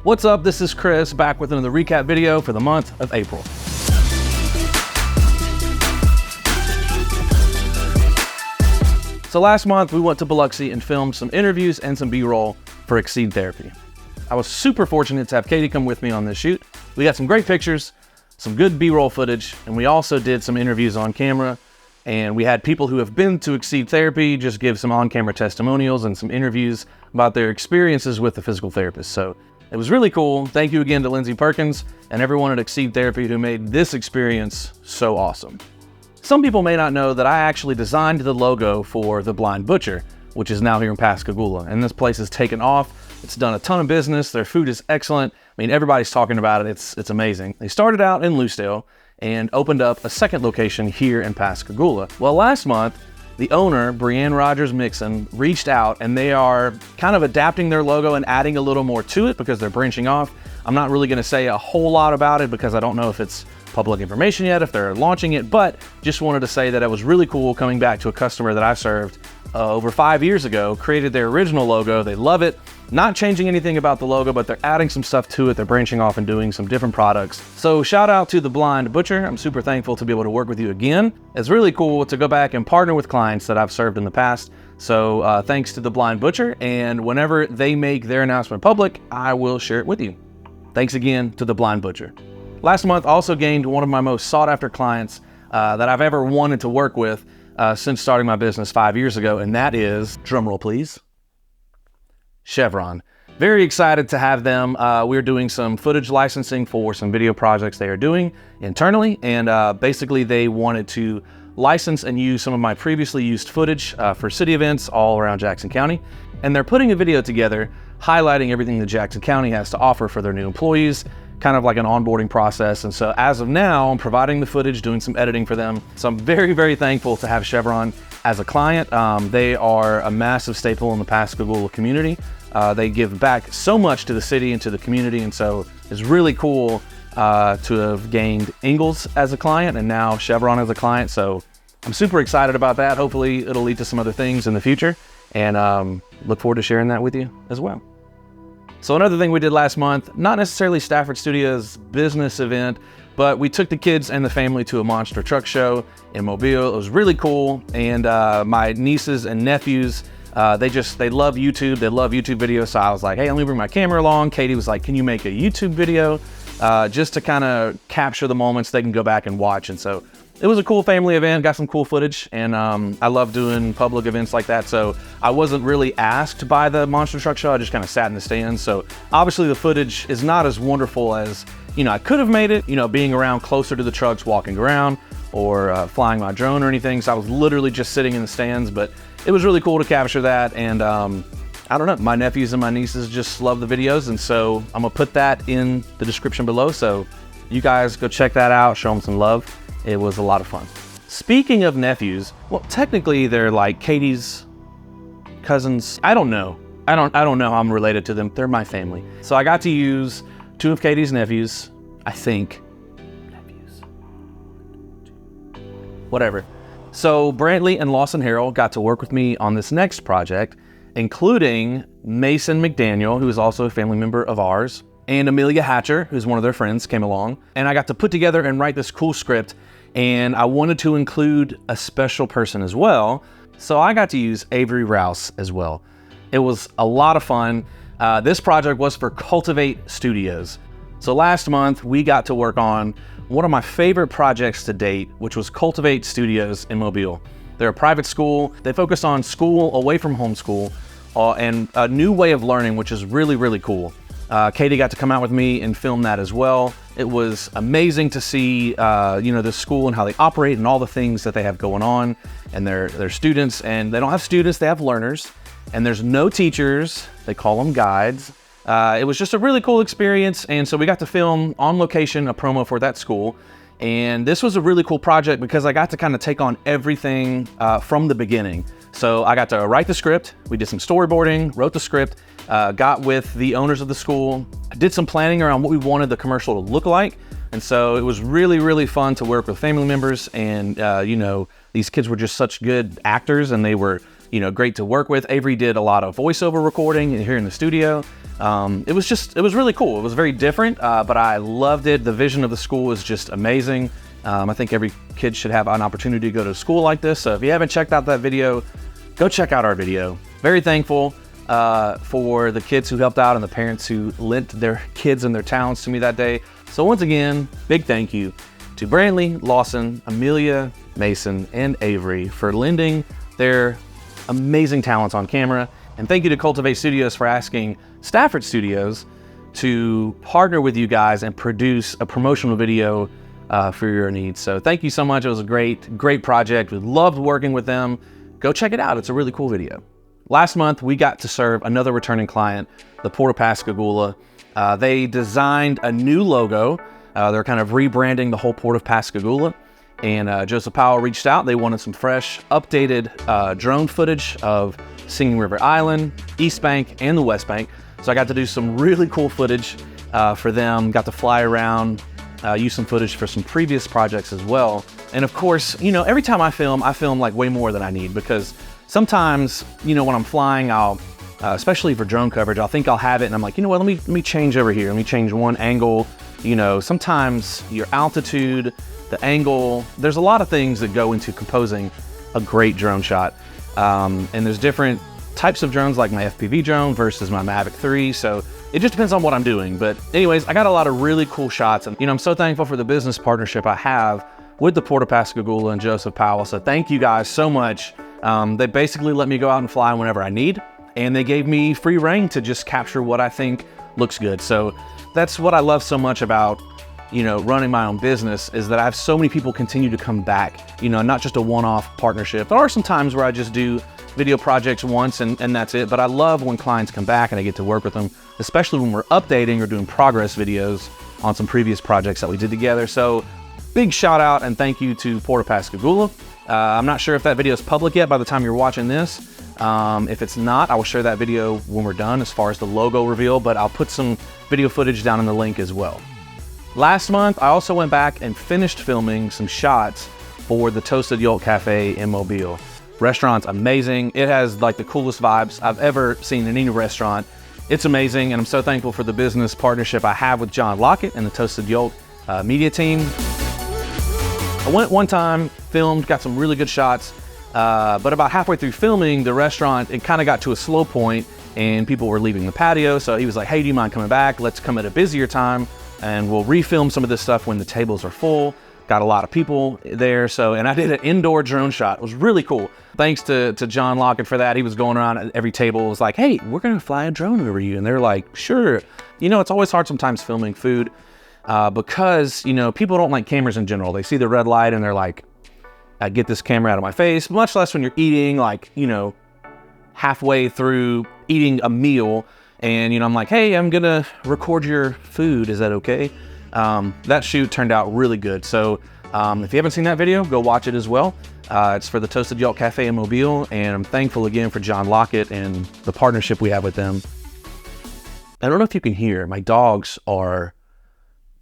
What's up? This is Chris back with another recap video for the month of April. So last month we went to Biloxi and filmed some interviews and some B-roll for Exceed Therapy. I was super fortunate to have Katie come with me on this shoot. We got some great pictures, some good B-roll footage, and we also did some interviews on camera. And we had people who have been to Exceed Therapy just give some on-camera testimonials and some interviews about their experiences with the physical therapist. So it was really cool. Thank you again to Lindsay Perkins and everyone at Exceed Therapy who made this experience so awesome. Some people may not know that I actually designed the logo for The Blind Butcher, which is now here in Pascagoula. And this place has taken off. It's done a ton of business. Their food is excellent. I mean, everybody's talking about it. It's amazing. They started out in Lucedale and opened up a second location here in Pascagoula. Well, last month, the owner, Brianne Rogers-Mixon, reached out and they are kind of adapting their logo and adding a little more to it because they're branching off. I'm not really gonna say a whole lot about it because I don't know if it's public information yet, if they're launching it, but just wanted to say that it was really cool coming back to a customer that I served over 5 years ago, created their original logo. They love it. Not changing anything about the logo, but they're adding some stuff to it. They're branching off and doing some different products. So shout out to The Blind Butcher. I'm super thankful to be able to work with you again. It's really cool to go back and partner with clients that I've served in the past. So thanks to The Blind Butcher. And whenever they make their announcement public, I will share it with you. Thanks again to The Blind Butcher. Last month, I also gained one of my most sought after clients that I've ever wanted to work with since starting my business 5 years ago. And that is, drumroll please, Chevron. Very excited to have them. We're doing some footage licensing for some video projects they are doing internally. And basically they wanted to license and use some of my previously used footage for city events all around Jackson County. And they're putting a video together highlighting everything that Jackson County has to offer for their new employees, kind of like an onboarding process. And so as of now, I'm providing the footage, doing some editing for them. So I'm very, very thankful to have Chevron as a client. They are a massive staple in the Pascagoula community. They give back so much to the city and to the community. And so it's really cool to have gained Ingalls as a client and now Chevron as a client. So I'm super excited about that. Hopefully it'll lead to some other things in the future, and look forward to sharing that with you as well. So another thing we did last month, not necessarily Stafford Studios' business event, but we took the kids and the family to a monster truck show in Mobile. It was really cool. And my nieces and nephews, they love YouTube. They love YouTube videos. So I was like, hey, let me bring my camera along. Katie was like, can you make a YouTube video just to kind of capture the moments they can go back and watch? And so it was a cool family event, got some cool footage, and I love doing public events like that. So I wasn't really asked by the monster truck show. I just kind of sat in the stands. So obviously the footage is not as wonderful as, I could have made it, being around closer to the trucks, walking around, or flying my drone or anything. So I was literally just sitting in the stands, but it was really cool to capture that. And I don't know, my nephews and my nieces just love the videos. And so I'm gonna put that in the description below. So you guys go check that out, show them some love. It was a lot of fun. Speaking of nephews, well, technically they're like Katie's cousins. I don't know. I don't know how I'm related to them. They're my family. So I got to use two of Katie's nephews, I think. Nephews. Whatever. So Brantley and Lawson Harrell got to work with me on this next project, including Mason McDaniel, who is also a family member of ours, and Amelia Hatcher, who's one of their friends, came along. And I got to put together and write this cool script, and I wanted to include a special person as well. So I got to use Avery Rouse as well. It was a lot of fun. This project was for Cultivate Studios. So last month we got to work on one of my favorite projects to date, which was Cultivate Studios in Mobile. They're a private school. They focus on school away from homeschool and a new way of learning, which is really, really cool. Katie got to come out with me and film that as well. It was amazing to see, the school and how they operate and all the things that they have going on, and their students. And they don't have students, they have learners. And there's no teachers. They call them guides. It was just a really cool experience. And so we got to film on location a promo for that school. And this was a really cool project because I got to kind of take on everything from the beginning. So I got to write the script. We did some storyboarding, wrote the script, got with the owners of the school, did some planning around what we wanted the commercial to look like. And so it was really, really fun to work with family members. And, these kids were just such good actors, and they were, great to work with. Avery did a lot of voiceover recording here in the studio. It was really cool. It was very different, but I loved it. The vision of the school was just amazing. I think every kid should have an opportunity to go to a school like this. So if you haven't checked out that video, go check out our video. Very thankful for the kids who helped out and the parents who lent their kids and their talents to me that day. So once again, big thank you to Brantley, Lawson, Amelia, Mason, and Avery for lending their amazing talents on camera. And thank you to Cultivate Studios for asking Stafford Studios to partner with you guys and produce a promotional video for your needs. So thank you so much. It was a great project. We loved working with them. Go check it out. It's a really cool video. Last month, we got to serve another returning client, the Port of Pascagoula. They designed a new logo. They're kind of rebranding the whole Port of Pascagoula. And Joseph Powell reached out. They wanted some fresh, updated drone footage of Singing River Island, East Bank, and the West Bank. So I got to do some really cool footage for them. Got to fly around, use some footage for some previous projects as well. And of course, every time I film like way more than I need, because sometimes, when I'm flying, I'll, especially for drone coverage, I'll think I'll have it and I'm like, what, let me change over here. Let me change one angle. Sometimes your altitude, the angle, there's a lot of things that go into composing a great drone shot. And there's different types of drones, like my FPV drone versus my Mavic 3. So it just depends on what I'm doing. But anyways, I got a lot of really cool shots. And I'm so thankful for the business partnership I have with the Port of Pascagoula and Joseph Powell. So thank you guys so much. They basically let me go out and fly whenever I need. And they gave me free reign to just capture what I think looks good. So that's what I love so much about running my own business, is that I have so many people continue to come back, not just a one-off partnership. There are some times where I just do video projects once and that's it. But I love when clients come back and I get to work with them, especially when we're updating or doing progress videos on some previous projects that we did together. So big shout out and thank you to Port of Pascagoula. I'm not sure if that video is public yet by the time you're watching this. If it's not, I will share that video when we're done as far as the logo reveal, but I'll put some video footage down in the link as well. Last month, I also went back and finished filming some shots for the Toasted Yolk Cafe in Mobile. Restaurant's amazing. It has like the coolest vibes I've ever seen in any restaurant. It's amazing, and I'm so thankful for the business partnership I have with John Lockett and the Toasted Yolk media team. I went one time, filmed, got some really good shots, but about halfway through filming, the restaurant, it kind of got to a slow point and people were leaving the patio. So he was like, hey, do you mind coming back? Let's come at a busier time and we'll refilm some of this stuff when the tables are full. Got a lot of people there. And I did an indoor drone shot. It was really cool. Thanks to John Lockett for that. He was going around at every table. It was like, hey, we're going to fly a drone over you. And they're like, sure. It's always hard sometimes filming food because, people don't like cameras in general. They see the red light and they're like, get this camera out of my face, much less when you're eating, like, halfway through eating a meal. And, I'm like, hey, I'm going to record your food. Is that okay? That shoot turned out really good. So if you haven't seen that video, go watch it as well. It's for the Toasted Yolk Cafe in Mobile. And I'm thankful again for John Lockett and the partnership we have with them. I don't know if you can hear, my dogs are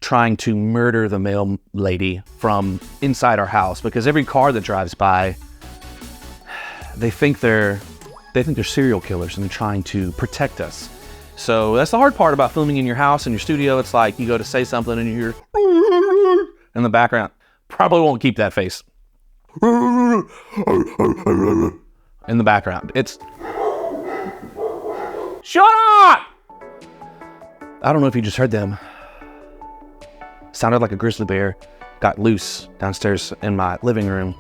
trying to murder the mail lady from inside our house, because every car that drives by, they think they're serial killers and they're trying to protect us. So that's the hard part about filming in your house, in your studio. It's like you go to say something and you hear in the background. Probably won't keep that face in the background. It's shut up! I don't know if you just heard them. Sounded like a grizzly bear got loose downstairs in my living room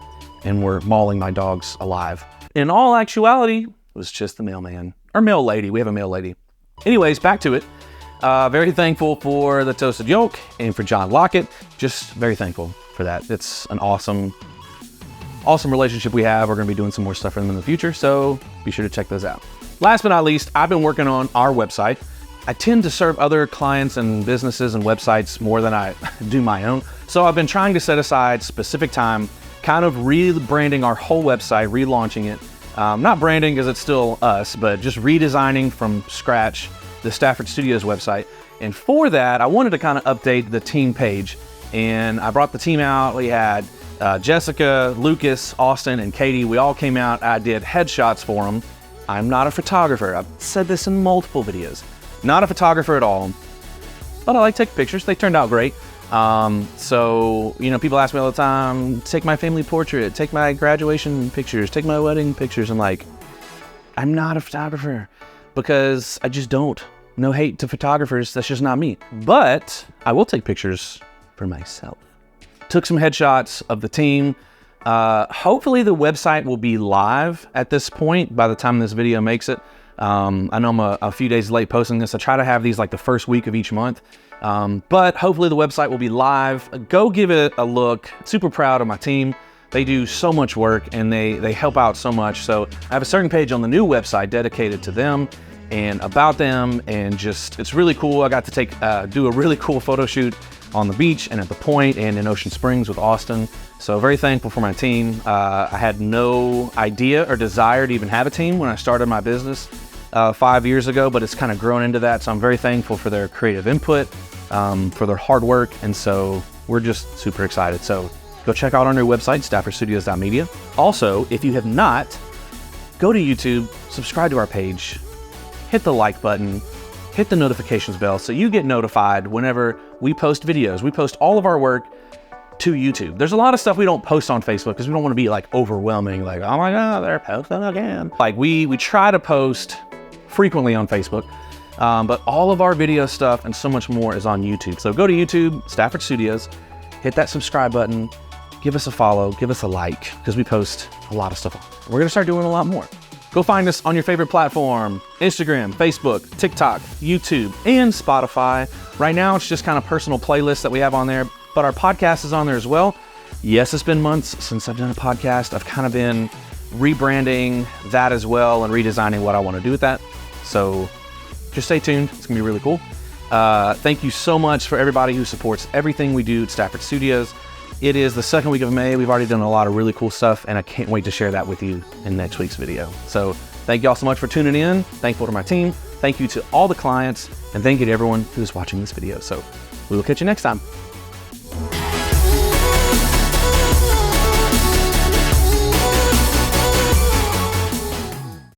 and were mauling my dogs alive. In all actuality, it was just the mailman or mail lady. We have a mail lady. Anyways, back to it. Very thankful for the Toasted Yolk and for John Lockett. Just very thankful for that. It's an awesome relationship we have. We're going to be doing some more stuff for them in the future, so be sure to check those out. Last but not least, I've been working on our website. I tend to serve other clients and businesses and websites more than I do my own. So I've been trying to set aside specific time, kind of rebranding our whole website, relaunching it. Not branding because it's still us, but just redesigning from scratch the Stafford Studios website. And for that, I wanted to kind of update the team page. And I brought the team out. We had Jessica, Lucas, Austin, and Katie, we all came out. I did headshots for them. I'm not a photographer. I've said this in multiple videos. Not a photographer at all, but I like taking pictures. They turned out great. So, you know, people ask me all the time, take my family portrait, take my graduation pictures, take my wedding pictures. I'm like, I'm not a photographer because I just don't. No hate to photographers, that's just not me. But I will take pictures for myself. Took some headshots of the team. Hopefully the website will be live at this point by the time this video makes it. I know I'm a few days late posting this. I try to have these like the first week of each month. But hopefully the website will be live. Go give it a look. Super proud of my team. They do so much work and they help out so much. So I have a certain page on the new website dedicated to them and about them, and just, it's really cool. I got to do a really cool photo shoot on the beach and at the point and in Ocean Springs with Austin. So very thankful for my team. I had no idea or desire to even have a team when I started my business 5 years ago, but it's kind of grown into that. So I'm very thankful for their creative input, for their hard work. And so we're just super excited. So go check out our new website, staffordstudios.media. Also, if you have not, go to YouTube, subscribe to our page, hit the like button, hit the notifications bell so you get notified whenever we post videos. We post all of our work to YouTube. There's a lot of stuff we don't post on Facebook because we don't want to be like overwhelming, like, oh my God, they're posting again. Like we try to post frequently on Facebook, but all of our video stuff and so much more is on YouTube. So go to YouTube, Stafford Studios, hit that subscribe button, give us a follow, give us a like, because we post a lot of stuff. We're gonna start doing a lot more. Go find us on your favorite platform, Instagram, Facebook, TikTok, YouTube, and Spotify. Right now, it's just kind of personal playlists that we have on there, but our podcast is on there as well. Yes, it's been months since I've done a podcast. I've kind of been rebranding that as well and redesigning what I want to do with that. So just stay tuned. It's gonna be really cool. Thank you so much for everybody who supports everything we do at Stafford Studios. It is the second week of May. We've already done a lot of really cool stuff, and I can't wait to share that with you in next week's video. So thank you all so much for tuning in. Thankful to my team. Thank you to all the clients, and thank you to everyone who's watching this video. So we will catch you next time.